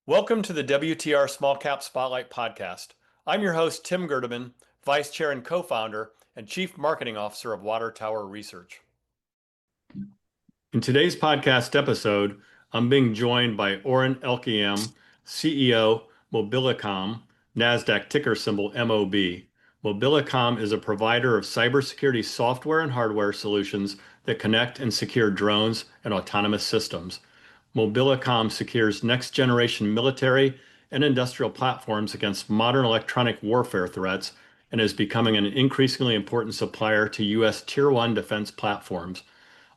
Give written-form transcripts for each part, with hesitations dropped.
Welcome to the WTR Small Cap Spotlight Podcast. I'm your host, Tim Gerdeman, Vice Chair and Co-founder and Chief Marketing Officer of Water Tower Research. In today's podcast episode, I'm being joined by Oren Elkayam, CEO, Mobilicom, NASDAQ ticker symbol MOB. Mobilicom is a provider of cybersecurity software and hardware solutions that connect and secure drones and autonomous systems. Mobilicom secures next-generation military and industrial platforms against modern electronic warfare threats and is becoming an increasingly important supplier to U.S. Tier 1 defense platforms.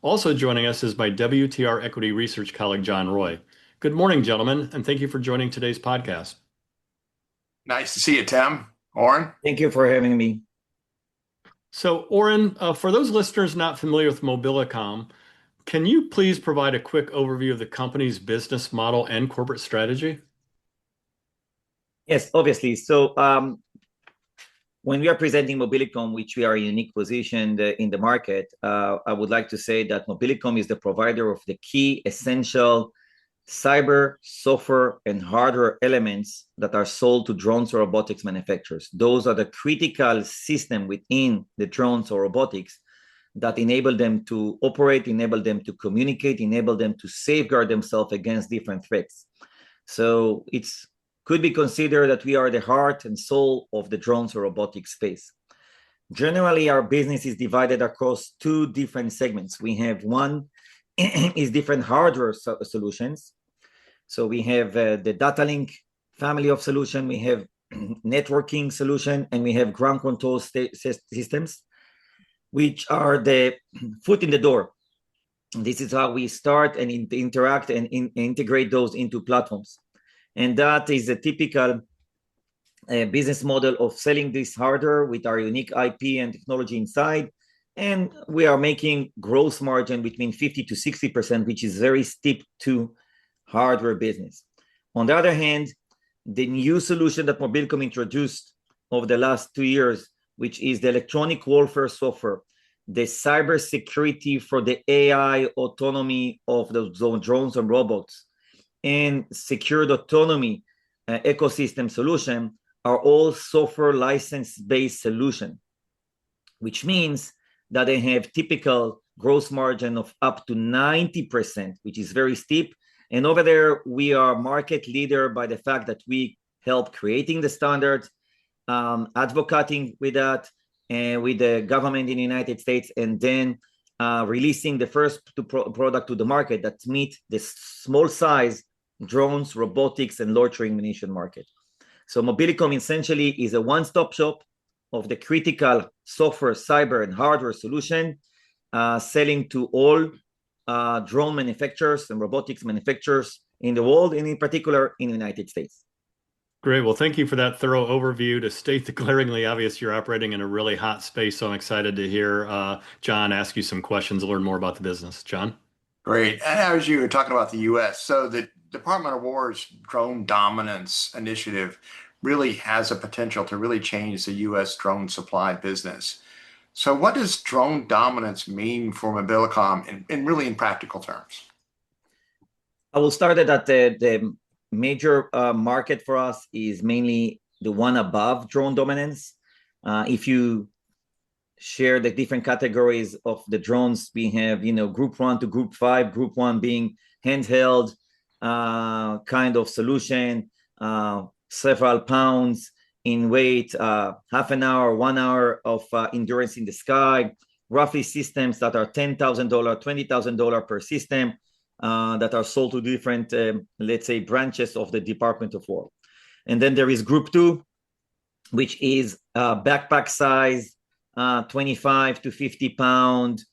Also joining us is my WTR Equity Research colleague, John Roy. Good morning, gentlemen, and thank you for joining today's podcast. Nice to see you, Tim. Oren? Thank you for having me. So, Oren, for those listeners not familiar with Mobilicom, can you please provide a quick overview of the company's business model and corporate strategy? Yes, obviously. So when we are presenting Mobilicom, which we are in a unique position in the market, I would like to say that Mobilicom is the provider of the key essential cyber, software, and hardware elements that are sold to drones or robotics manufacturers. Those are the critical system within the drones or robotics that enable them to operate, enable them to communicate, enable them to safeguard themselves against different threats. So it could be considered that we are the heart and soul of the drones or robotics space. Generally, our business is divided across two different segments. We have one is different hardware solutions. So we have the data link family of solution, we have networking solution, and we have ground control systems, which are the foot in the door. This is how we start and interact and integrate those into platforms. And that is a typical business model of selling this hardware with our unique IP and technology inside. And we are making gross margin between 50 to 60%, which is very steep to hardware business. On the other hand, the new solution that Mobilicom introduced over the last 2 years, which is the electronic warfare software, the cybersecurity for the AI autonomy of the drones and robots, and secured autonomy ecosystem solution are all software license-based solution, which means that they have typical gross margin of up to 90%, which is very steep. And over there, we are market leader by the fact that we help creating the standards, advocating with that, and with the government in the United States, and then releasing the first product to the market that meet the small size drones, robotics, and loitering munition market. So Mobilicom essentially is a one-stop shop of the critical software, cyber, and hardware solution, selling to all drone manufacturers and robotics manufacturers in the world, and in particular in the United States. Great. Well, thank you for that thorough overview. To state the glaringly obvious, you're operating in a really hot space, so I'm excited to hear John ask you some questions to learn more about the business. John? Great. And as you were talking about the U.S., so the Department of War's Drone Dominance Initiative really has a potential to really change the U.S. drone supply business. So what does drone dominance mean for Mobilicom in really in practical terms? I will start at the major market for us is mainly the one above drone dominance. If you share the different categories of the drones, we have, group 1 to group 5, group 1 being handheld kind of solution, several pounds in weight, half an hour, 1 hour of endurance in the sky, roughly systems that are $10,000, $20,000 per system, that are sold to different, let's say, branches of the Department of War. And then there is group 2, which is backpack size, 25 to 50 pound,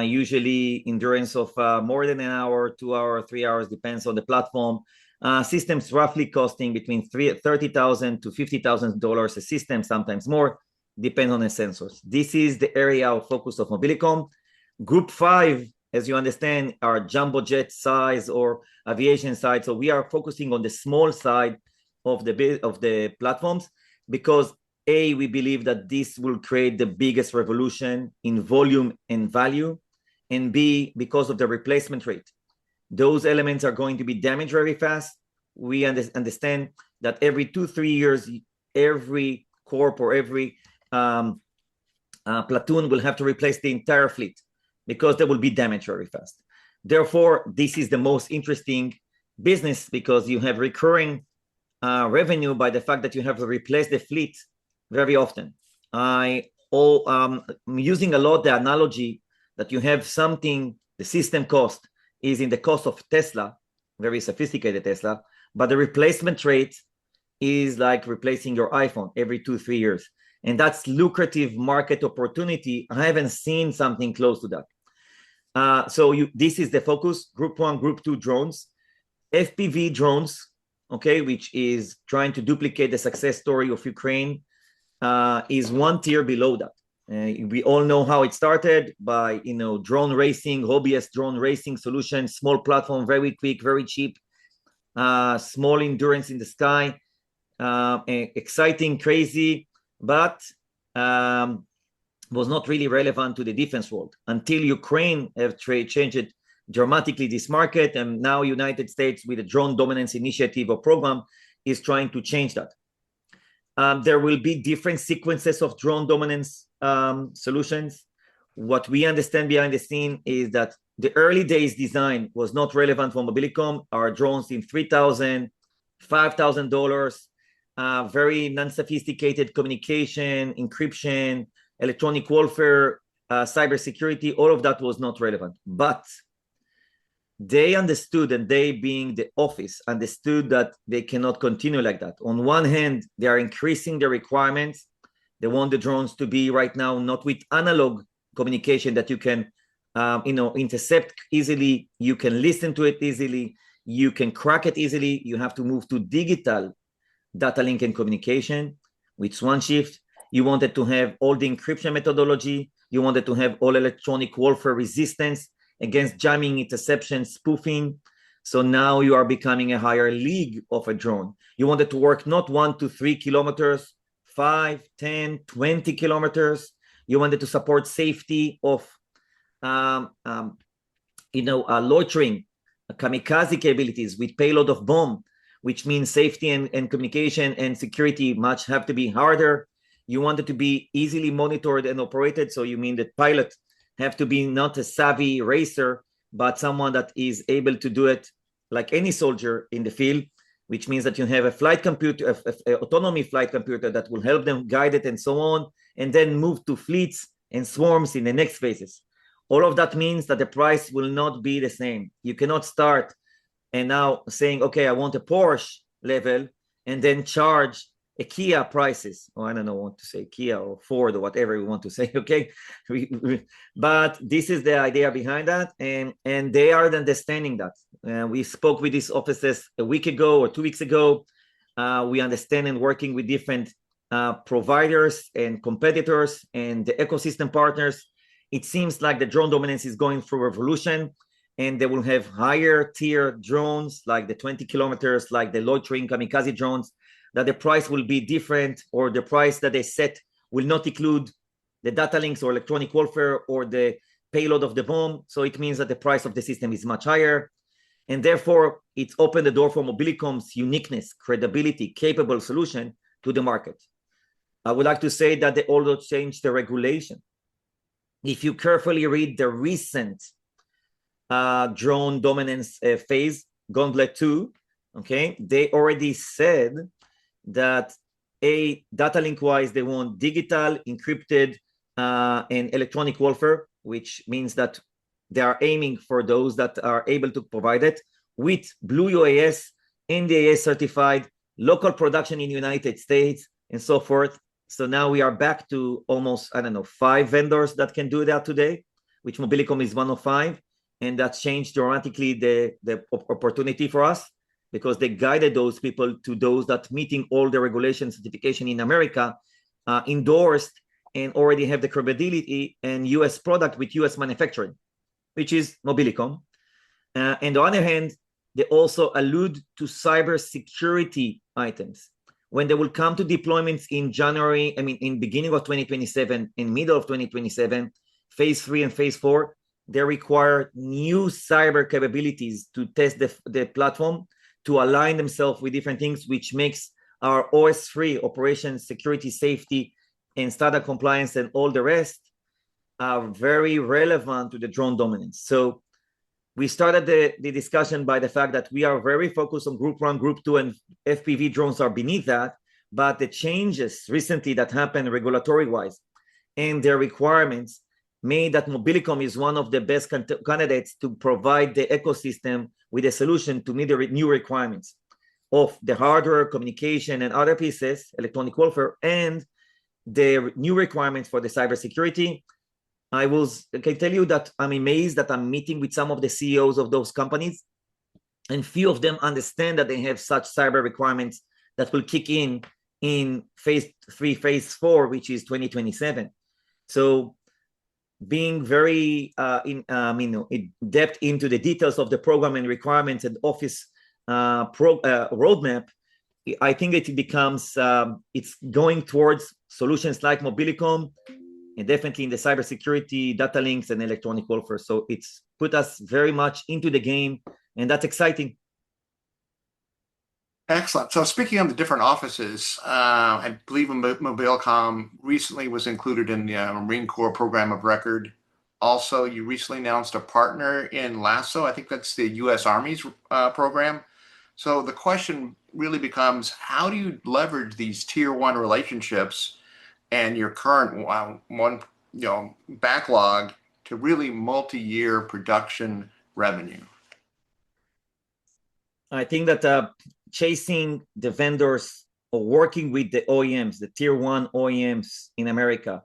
usually endurance of more than an hour, 2 hours, 3 hours, depends on the platform. Systems roughly costing between $30,000 to $50,000 a system, sometimes more, depends on the sensors. This is the area of focus of Mobilicom. Group 5, as you understand, are jumbo jet size or aviation side. So we are focusing on the small side of the platforms because A, we believe that this will create the biggest revolution in volume and value, and B, because of the replacement rate. Those elements are going to be damaged very fast. we understand that every 2-3 years, every corp or every platoon will have to replace the entire fleet because they will be damaged very fast. Therefore, this is the most interesting business because you have recurring revenue by the fact that you have to replace the fleet very often. I'm using a lot the analogy that you have something, the system cost is in the cost of Tesla, very sophisticated Tesla, but the replacement rate is like replacing your iPhone every 2-3 years. And that's lucrative market opportunity. I haven't seen something close to that. This is the focus, Group 1, Group 2 drones. FPV drones, okay, which is trying to duplicate the success story of Ukraine, is one tier below that. We all know how it started by, drone racing, hobbyist drone racing solutions, small platform, very quick, very cheap, small endurance in the sky, exciting, crazy, but was not really relevant to the defense world until Ukraine have changed it dramatically, this market, and now United States with the drone dominance initiative or program is trying to change that. There will be different sequences of drone dominance solutions. What we understand behind the scene is that the early days design was not relevant for Mobilicom. Our drones in $3,000, $5,000, very non-sophisticated communication, encryption, electronic warfare, cybersecurity, all of that was not relevant. But they understood, and they being the office, understood that they cannot continue like that. On one hand, they are increasing the requirements. They want the drones to be right now not with analog communication that you can intercept easily, you can listen to it easily, you can crack it easily. You have to move to digital data link and communication with one shift. You wanted to have all the encryption methodology. You wanted to have all electronic warfare resistance against jamming, interception, spoofing. So now you are becoming a higher league of a drone. You wanted to work not 1 to 3 kilometers, 5, 10, 20 kilometers. You wanted to support safety of, loitering, kamikaze capabilities with payload of bomb, which means safety and communication and security much have to be harder. You want it to be easily monitored and operated. So you mean that pilot have to be not a savvy racer, but someone that is able to do it like any soldier in the field, which means that you have a flight computer, autonomy flight computer that will help them guide it and so on, and then move to fleets and swarms in the next phases. All of that means that the price will not be the same. You cannot start and now saying, okay, I want a Porsche level and then charge a Kia prices, or I don't know what to say, Kia or Ford or whatever we want to say, okay? But this is the idea behind that, and they are understanding that. We spoke with these offices a week ago or 2 weeks ago. We understand and working with different providers and competitors and the ecosystem partners. It seems like the drone dominance is going through a revolution, and they will have higher tier drones like the 20 kilometers, like the loitering kamikaze drones, that the price will be different, or the price that they set will not include the data links or electronic warfare or the payload of the bomb. So it means that the price of the system is much higher. And therefore, it's opened the door for Mobilicom's uniqueness, credibility, capable solution to the market. I would like to say that they also changed the regulation. If you carefully read the recent drone dominance phase, Gauntlet 2, okay, they already said that data link wise, they want digital, encrypted, and electronic warfare, which means that they are aiming for those that are able to provide it with Blue UAS, NDAA certified, local production in the United States, and so forth. So now we are back to almost, 5 vendors that can do that today, which Mobilicom is one of 5. And that changed dramatically the opportunity for us, because they guided those people to those that meeting all the regulation certification in America, endorsed and already have the credibility and US product with US manufacturing, which is Mobilicom. On the other hand, they also allude to cybersecurity items. When they will come to deployments in in beginning of 2027, in middle of 2027, phase 3 and phase 4, they require new cyber capabilities to test the platform, to align themselves with different things, which makes our OS3, operations, security, safety, and standard compliance, and all the rest are very relevant to the drone dominance. So we started the discussion by the fact that we are very focused on Group 1, Group 2, and FPV drones are beneath that. But the changes recently that happened regulatory-wise and their requirements made that Mobilicom is one of the best candidates to provide the ecosystem with a solution to meet the new requirements of the hardware, communication, and other pieces, electronic warfare, and the new requirements for the cybersecurity. I can tell you that I'm amazed that I'm meeting with some of the CEOs of those companies, and few of them understand that they have such cyber requirements that will kick in phase 3, phase 4, which is 2027. So being very in depth into the details of the program and requirements and office roadmap, I think it becomes, it's going towards solutions like Mobilicom, and definitely in the cybersecurity, data links, and electronic warfare. So it's put us very much into the game, and that's exciting. Excellent. So speaking of the different offices, I believe Mobilicom recently was included in the Marine Corps Program of Record. Also, you recently announced a partner in LASSO. I think that's the U.S. Army's program. So the question really becomes, how do you leverage these tier 1 relationships and your current backlog to really multi-year production revenue? I think that chasing the vendors or working with the OEMs, the tier 1 OEMs in America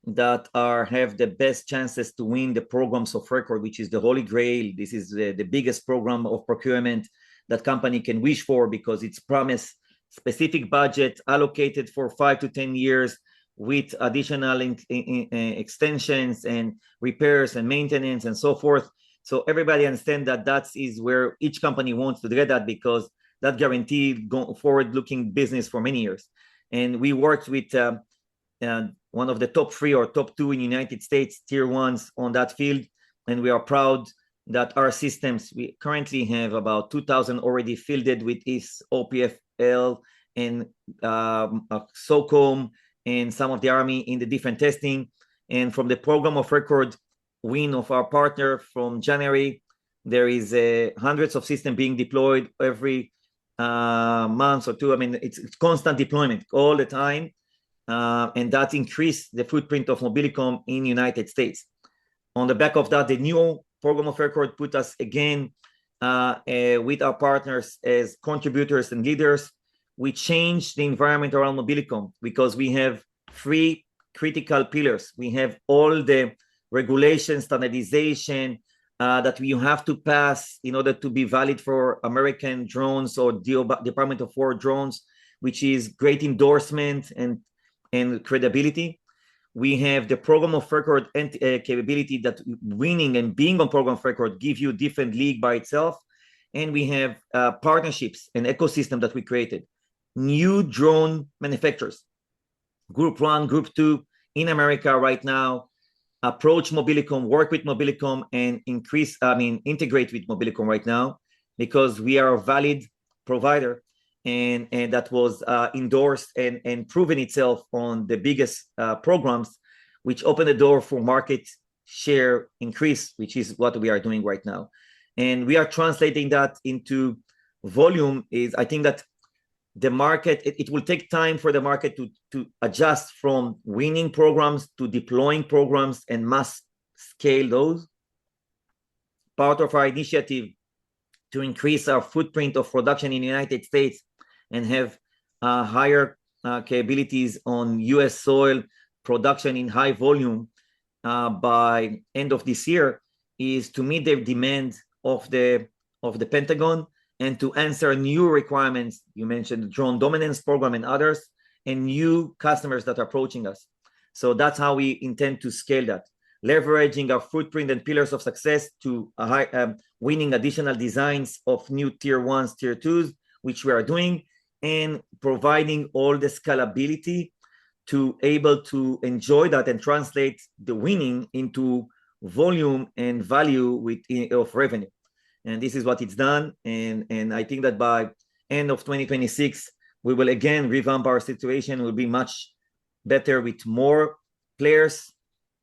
that have the best chances to win the programs of record, which is the Holy Grail. This is the biggest program of procurement that company can wish for, because it's promised specific budget allocated for 5 to 10 years with additional extensions and repairs and maintenance and so forth. So everybody understands that that is where each company wants to get that, because that guaranteed forward-looking business for many years. And we worked with one of the top 3 or top 2 in the United States, tier 1s on that field. And we are proud that our systems, we currently have about 2,000 already fielded with IS, OPFL, and SOCOM, and some of the Army in the different testing. And from the program of record win of our partner from January, there is hundreds of systems being deployed every month or two. I mean, it's constant deployment all the time. And that increased the footprint of Mobilicom in the United States. On the back of that, the new program of record put us again with our partners as contributors and leaders. We changed the environment around Mobilicom because we have 3 critical pillars. We have all the regulation, standardization that you have to pass in order to be valid for American drones or Department of War drones, which is great endorsement and credibility. We have the program of record and capability that winning and being on program of record give you different league by itself. And we have partnerships and ecosystem that we created. New drone manufacturers, Group 1, Group 2 in America right now, approach Mobilicom, work with Mobilicom, and integrate with Mobilicom right now, because we are a valid provider, and that was endorsed and proven itself on the biggest programs, which opened the door for market share increase, which is what we are doing right now. And we are translating that into volume. I think that the market, it will take time for the market to adjust from winning programs to deploying programs and mass scale those. Part of our initiative to increase our footprint of production in the United States and have higher capabilities on US soil production in high volume by end of this year is to meet the demand of the Pentagon and to answer new requirements. You mentioned the drone dominance program and others, and new customers that are approaching us. So that's how we intend to scale that, leveraging our footprint and pillars of success to winning additional designs of new tier 1s, tier 2s, which we are doing, and providing all the scalability to able to enjoy that and translate the winning into volume and value of revenue. and this is what it's done. And I think that by end of 2026, we will again revamp our situation. Will be much better with more players,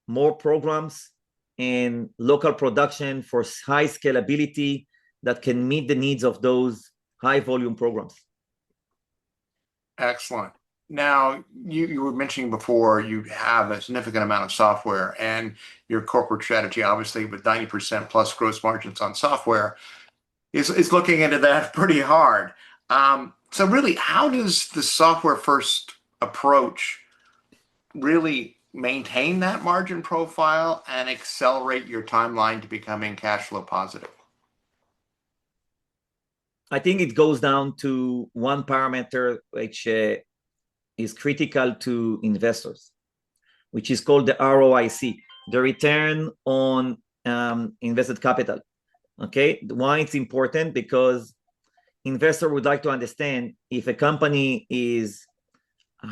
more programs, and local production for high scalability that can meet the needs of those high volume programs. Excellent. Now, you were mentioning before you have a significant amount of software, and your corporate strategy, obviously, with 90% plus gross margins on software, is looking into that pretty hard. So really, how does the software first approach really maintain that margin profile and accelerate your timeline to becoming cash flow positive? I think it goes down to one parameter which is critical to investors, which is called the ROIC, the return on invested capital. Okay, why it's important? Because investor would like to understand if a company is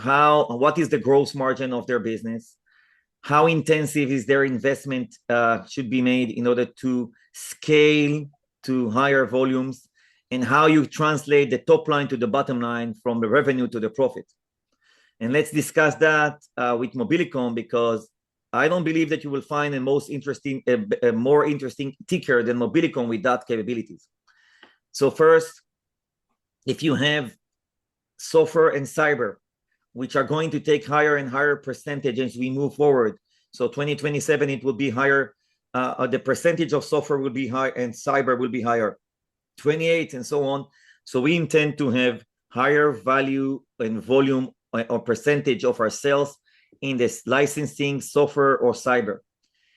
what is the gross margin of their business, how intensive is their investment should be made in order to scale to higher volumes, and how you translate the top line to the bottom line from the revenue to the profit. And let's discuss that with Mobilicom, because I don't believe that you will find a more interesting ticker than Mobilicom with that capabilities. So first, if you have software and cyber, which are going to take higher and higher percentage as we move forward. So 2027, it will be higher. The percentage of software will be high and cyber will be higher. 28 and so on. So we intend to have higher value and volume or percentage of our sales in this licensing, software, or cyber,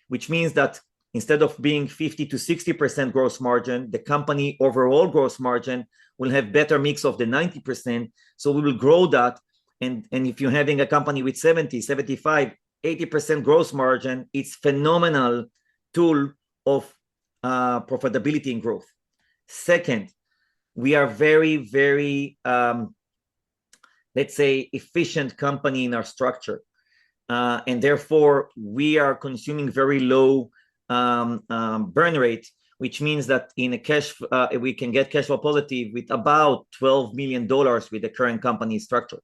which means that instead of being 50 to 60% gross margin, the company overall gross margin will have better mix of the 90%. So we will grow that. And if you're having a company with 70, 75, 80% gross margin, it's phenomenal tool of profitability and growth. Second, we are very, very, let's say, efficient company in our structure. And therefore, we are consuming very low burn rate, which means that in a we can get cash flow positive with about $12 million with the current company structure.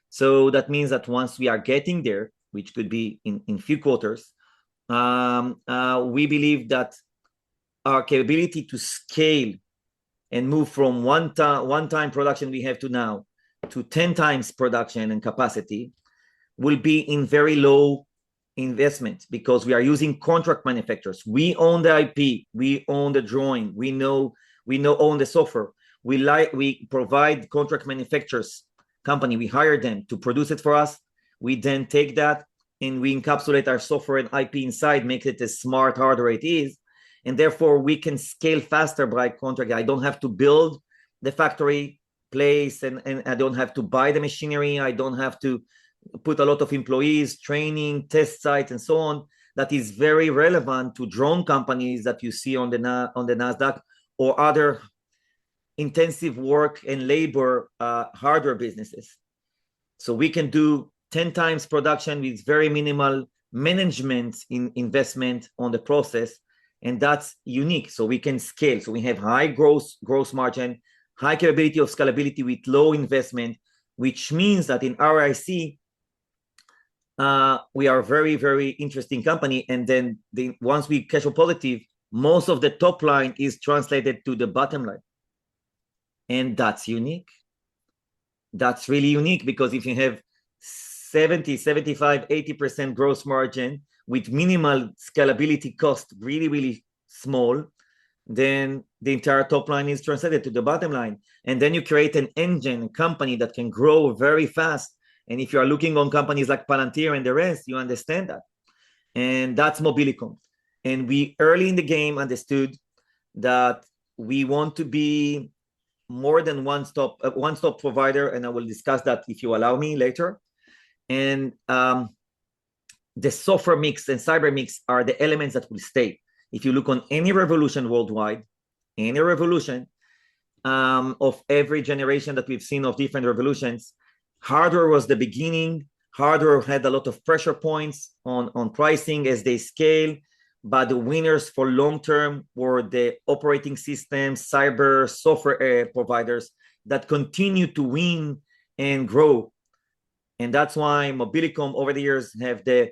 So that means that once we are getting there, which could be in few quarters, we believe that our capability to scale and move from one-time production we have to now to 10 times production and capacity will be in very low investment, because we are using contract manufacturers. We own the IP, we own the drawing, we own the software. We provide contract manufacturers company, we hire them to produce it for us. We then take that and we encapsulate our software and IP inside, make it as smart hardware it is. And therefore we can scale faster by contract. I don't have to build the factory place, and I don't have to buy the machinery. I don't have to put a lot of employees, training, test sites, and so on. That is very relevant to drone companies that you see on the NASDAQ or other intensive work and labor hardware businesses. So we can do 10 times production with very minimal management in investment on the process, and that's unique. So we can scale. So we have high gross margin, high capability of scalability with low investment, which means that in ROIC, we are a very, very interesting company. And then once we cash flow positive, most of the top line is translated to the bottom line. And that's unique. That's really unique, because if you have 70, 75, 80% gross margin with minimal scalability cost, really, really small, then the entire top line is translated to the bottom line. And then you create an engine, a company that can grow very fast. And if you are looking on companies like Palantir and the rest, you understand that. And that's Mobilicom. And we early in the game understood that we want to be more than one-stop provider, and I will discuss that if you allow me later. And the software mix and cyber mix are the elements that will stay. If you look on any revolution worldwide, any revolution of every generation that we've seen of different revolutions, hardware was the beginning. Hardware had a lot of pressure points on pricing as they scale. but the winners for long-term were the operating systems, cyber, software providers that continue to win and grow. And that's why Mobilicom over the years have the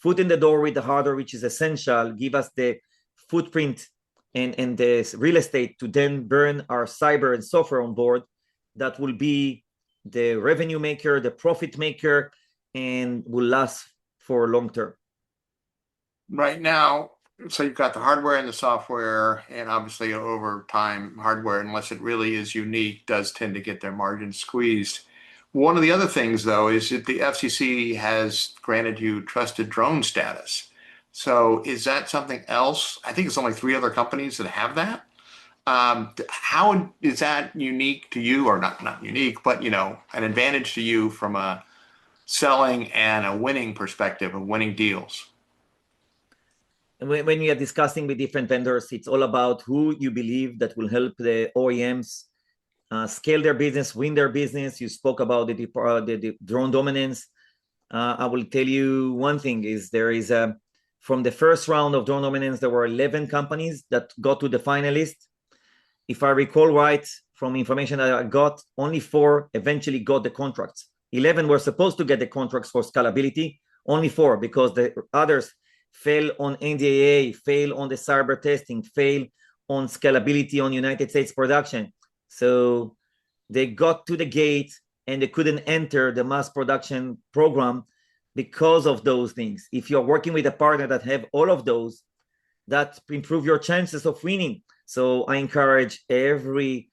foot in the door with the hardware, which is essential, give us the footprint and the real estate to then burn our cyber and software on board that will be the revenue maker, the profit maker, and will last for long term. Right now, so you've got the hardware and the software, and obviously over time, hardware, unless it really is unique, does tend to get their margins squeezed. One of the other things, though, is that the FCC has granted you trusted drone status. So is that something else? I think it's only 3 other companies that have that. How is that unique to you, or not unique, but an advantage to you from a selling and a winning perspective of winning deals? When we are discussing with different vendors, it's all about who you believe that will help the OEMs scale their business, win their business. You spoke about the drone dominance. I will tell you one thing is there is from the first round of drone dominance, there were 11 companies that got to the finalist. If I recall right, from information that I got, only 4 eventually got the contracts. 11 were supposed to get the contracts for scalability, only 4, because the others fail on NDAA, fail on the cyber testing, fail on scalability on United States production. So they got to the gate and they couldn't enter the mass production program because of those things. If you're working with a partner that have all of those, that improve your chances of winning. So I encourage every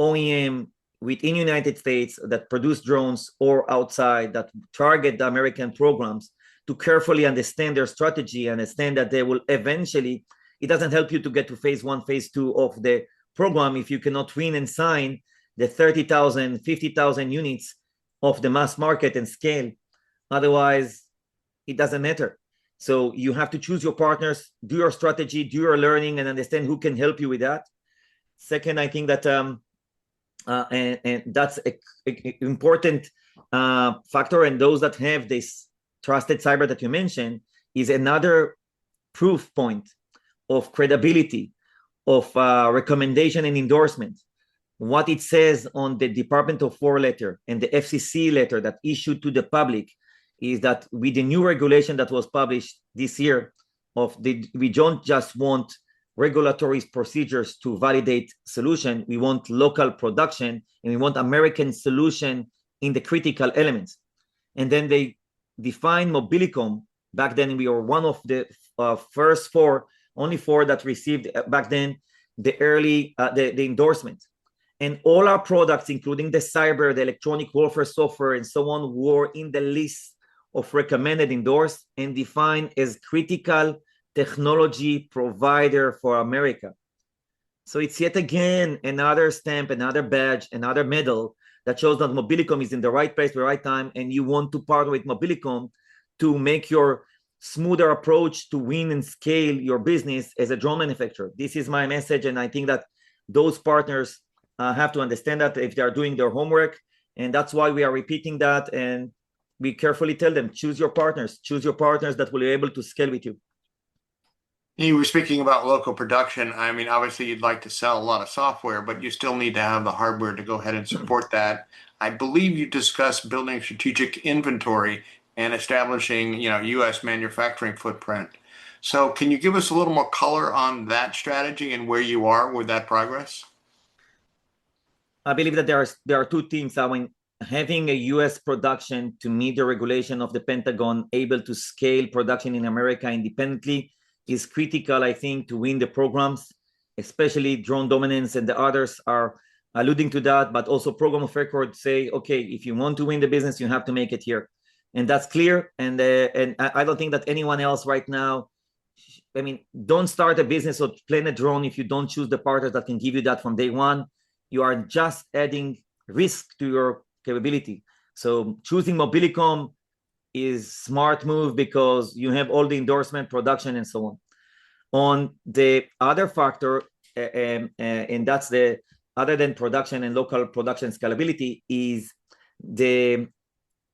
OEM within United States that produce drones or outside that target the American programs to carefully understand their strategy, understand that they will eventually, it doesn't help you to get to phase 1, phase 2 of the program if you cannot win and sign the 30,000, 50,000 units of the mass market and scale. Otherwise, it doesn't matter. So you have to choose your partners, do your strategy, do your learning, and understand who can help you with that. Second, I think that, and that's an important factor, and those that have this trusted cyber that you mentioned is another proof point of credibility, of recommendation and endorsement. What it says on the Department of War letter and the FCC letter that issued to the public is that with the new regulation that was published this year, we don't just want regulatory procedures to validate solution, we want local production, and we want American solution in the critical elements. And then they define Mobilicom. Back then, we were one of the first 4, only 4 that received back then the early the endorsement. And all our products, including the cyber, the electronic warfare software, and so on, were in the list of recommended, endorsed, and defined as critical technology provider for America. So it's yet again another stamp, another badge, another medal that shows that Mobilicom is in the right place, the right time, and you want to partner with Mobilicom to make your smoother approach to win and scale your business as a drone manufacturer. This is my message, and I think that those partners have to understand that if they are doing their homework, and that's why we are repeating that, and we carefully tell them, choose your partners that will be able to scale with you. You were speaking about local production. I mean, obviously you'd like to sell a lot of software, but you still need to have the hardware to go ahead and support that. I believe you discussed building strategic inventory and establishing, U.S. manufacturing footprint. So can you give us a little more color on that strategy and where you are with that progress? I believe that there are 2 things. I mean, having a U.S. production to meet the regulation of the Pentagon, able to scale production in America independently, is critical, I think, to win the programs, especially drone dominance, and the others are alluding to that, but also program of record say, okay, if you want to win the business, you have to make it here. And that's clear. And I don't think that anyone else right now, I mean, don't start a business or plan a drone if you don't choose the partners that can give you that from day one. You are just adding risk to your capability. So choosing Mobilicom is smart move because you have all the endorsement, production, and so on. On the other factor, and that's the other than production and local production scalability, is the,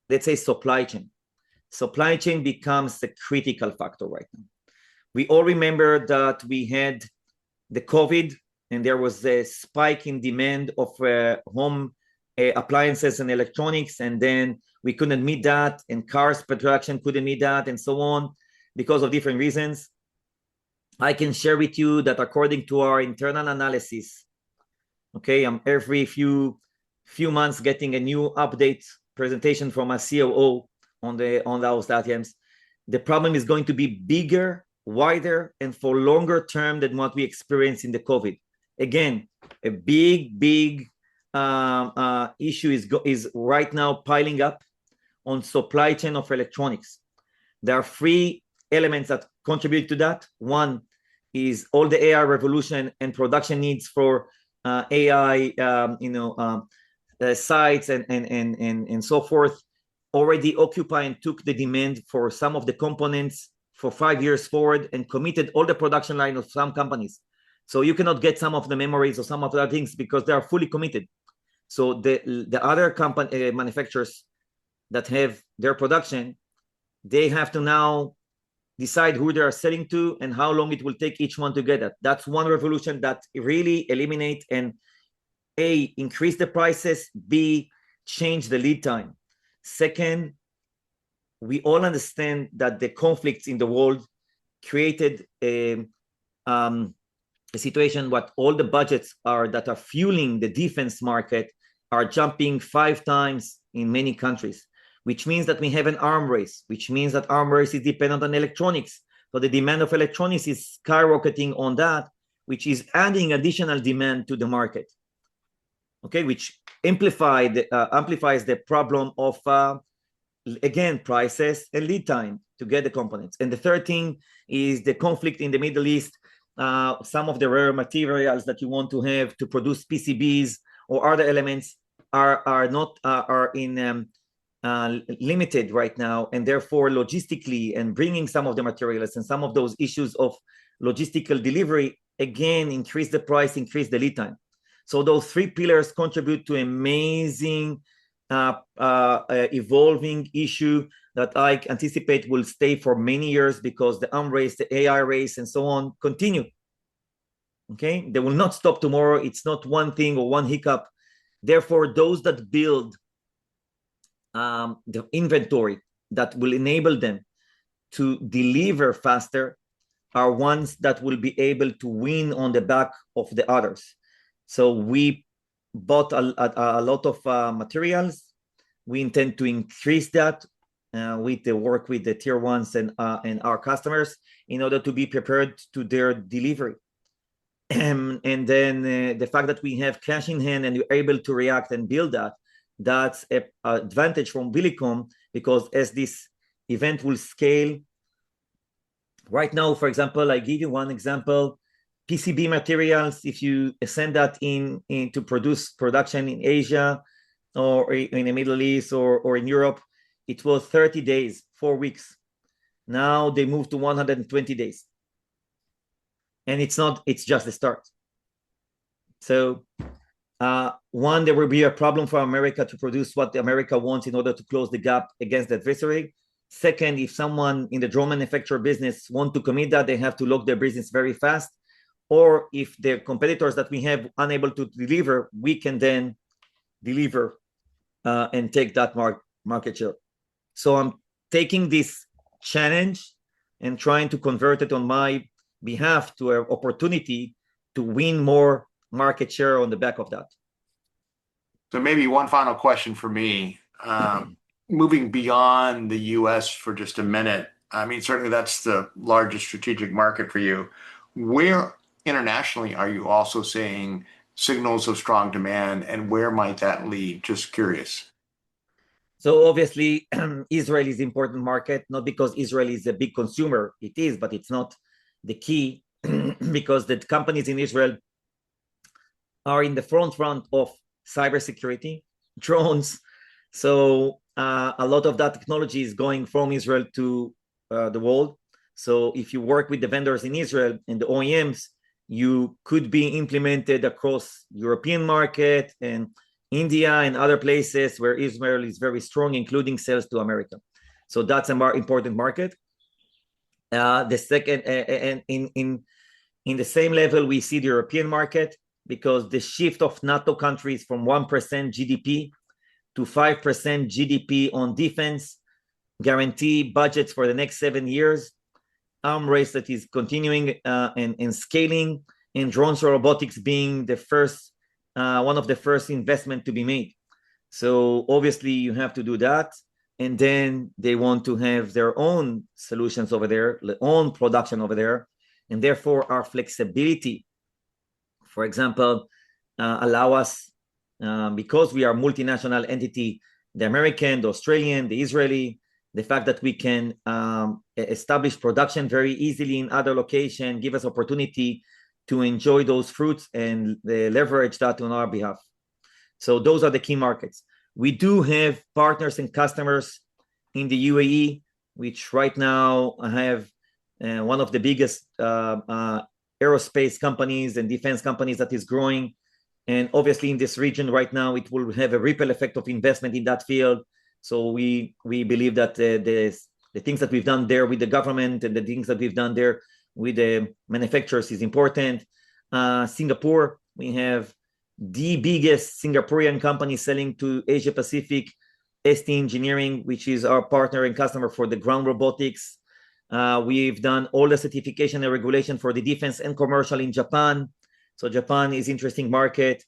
let's say, supply chain. Supply chain becomes a critical factor right now. We all remember that we had the COVID, and there was a spike in demand of home appliances and electronics, and then we couldn't meet that, and cars production couldn't meet that, and so on, because of different reasons. I can share with you that according to our internal analysis, okay, I'm every few months getting a new update presentation from a COO on those items. The problem is going to be bigger, wider, and for longer term than what we experienced in the COVID. Again, a big issue is right now piling up on supply chain of electronics. There are three elements that contribute to that. One is all the AI revolution and production needs for AI, sites and so forth already occupy and took the demand for some of the components for 5 years forward and committed all the production line of some companies. So you cannot get some of the memories or some of the other things because they are fully committed. So the other company manufacturers that have their production, they have to now decide who they are selling to and how long it will take each one to get that. That's one revolution that really eliminate and A, increase the prices, B, change the lead time. Second, we all understand that the conflicts in the world created a situation what all the budgets that are fueling the defense market are jumping 5 times in many countries, which means that we have an arm race, which means that arm race is dependent on electronics. So the demand of electronics is skyrocketing on that, which is adding additional demand to the market. Okay, which amplifies the problem of, again, prices and lead time to get the components. And the third thing is the conflict in the Middle East. Some of the rare materials that you want to have to produce PCBs or other elements are limited right now, and therefore logistically and bringing some of the materials and some of those issues of logistical delivery again increase the price, increase the lead time. So those 3 pillars contribute to amazing evolving issue that I anticipate will stay for many years because the arm race, the AI race, and so on continue. Okay, they will not stop tomorrow. It's not one thing or one hiccup. Therefore, those that build the inventory that will enable them to deliver faster are ones that will be able to win on the back of the others. So we bought a lot of materials. We intend to increase that with the work with the tier ones and our customers in order to be prepared to their delivery. And then the fact that we have cash in hand and you're able to react and build that, that's an advantage from Mobilicom, because as this event will scale, right now, for example, I give you one example, PCB materials, if you send that into production in Asia or in the Middle East or in Europe, it was 30 days, 4 weeks. Now they moved to 120 days. And it's just the start. So one, there will be a problem for America to produce what America wants in order to close the gap against the adversary. Second, if someone in the drone manufacturer business want to commit that, they have to lock their business very fast. Or if the competitors that we have unable to deliver, we can then deliver and take that market share. So I'm taking this challenge and trying to convert it on my behalf to an opportunity to win more market share on the back of that. So maybe one final question for me. Moving beyond the US for just a minute, I mean, certainly that's the largest strategic market for you. Where internationally are you also seeing signals of strong demand, and where might that lead? Just curious. So obviously, Israel is an important market, not because Israel is a big consumer. It is, but it's not the key because the companies in Israel are in the front of cybersecurity, drones. So a lot of that technology is going from Israel to the world. So if you work with the vendors in Israel and the OEMs, you could be implemented across European market and India and other places where Israel is very strong, including sales to America. So that's an important market. The second, and in the same level, we see the European market, because the shift of NATO countries from 1% GDP to 5% GDP on defense, guarantee budgets for the next 7 years, arm race that is continuing and scaling, and drones or robotics being the first, one of the first investment to be made. So obviously you have to do that. And then they want to have their own solutions over there, their own production over there. And therefore our flexibility, for example, allow us, because we are a multinational entity, the American, the Australian, the Israeli, the fact that we can establish production very easily in other locations, give us opportunity to enjoy those fruits and leverage that on our behalf. So those are the key markets. We do have partners and customers in the UAE, which right now have one of the biggest aerospace companies and defense companies that is growing. And obviously in this region right now, it will have a ripple effect of investment in that field. So we believe that the things that we've done there with the government and the things that we've done there with the manufacturers is important. Singapore, we have the biggest Singaporean company selling to Asia Pacific, ST Engineering, which is our partner and customer for the ground robotics. We've done all the certification and regulation for the defense and commercial in Japan. So Japan is interesting market.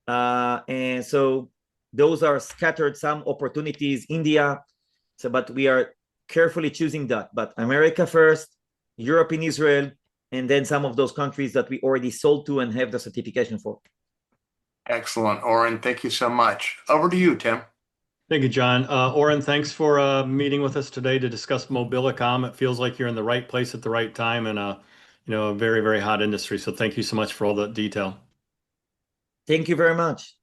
And so those are scattered some opportunities, India. So, but we are carefully choosing that. But America first, Europe and Israel, and then some of those countries that we already sold to and have the certification for. Excellent, Oren. Thank you so much. Over to you, Tim. Thank you, John. Oren, thanks for meeting with us today to discuss Mobilicom. It feels like you're in the right place at the right time in a very, very hot industry. So thank you so much for all the detail. Thank you very much.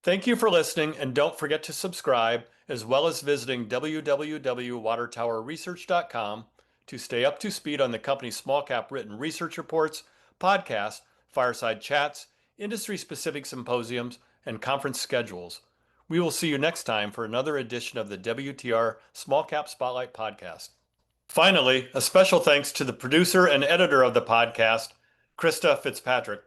Thank you for listening, and don't forget to subscribe, as well as visiting www.watertowerresearch.com to stay up to speed on the company's small cap written research reports, podcasts, fireside chats, industry-specific symposiums, and conference schedules. We will see you next time for another edition of the WTR Small Cap Spotlight Podcast. Finally, a special thanks to the producer and editor of the podcast, Krista Fitzpatrick.